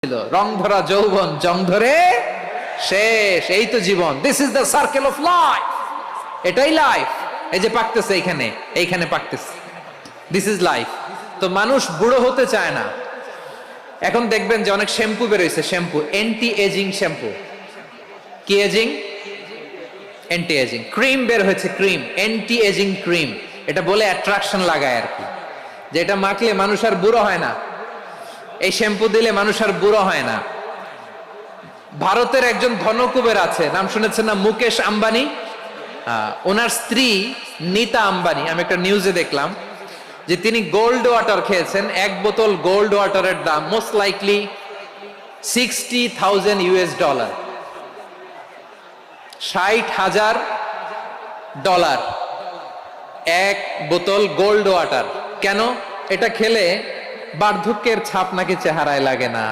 ছিল রং ধরা যৌবন জং ধরে শেষ, এই তো জীবন। This is the circle of life, এটাই লাইফ। এই যে পাকতেছে এইখানে, এইখানে পাকতেছে, দিস ইজ লাইফ। তো মানুষ বুড়ো হতে চায় না। এখন দেখবেন যে অনেক শ্যাম্পু বেরোইছে, শ্যাম্পু অ্যান্টি এজিং শ্যাম্পু। কি এজিং? Anti ageing. ক্রিম বের হয়েছে, ক্রিম অ্যান্টি এজিং ক্রিম। এটা বলে অ্যাট্রাকশন লাগায় আর কি, যে এটা মাখলে মানুষ আর বুড়ো হয় না, এই শ্যাম্পু দিলে মানুষ আর বুড়ো হয় না। ভারতের একজন ধনকুবের আছে, নাম শুনেছেন না? মুকেশ আম্বানি। ওনার স্ত্রী নীতা আম্বানি, আমি একটা নিউজে দেখলাম যে তিনি গোল্ড ওয়াটার খেয়েছেন। এক বোতল গোল্ড ওয়াটারের দাম মোস্ট লাইকলি $60,000, $60,000 এক বোতল গোল্ড ওয়াটার। কেন? এটা খেলে বার্ধক্যের ছাপ নাকি চেহারায় লাগে না।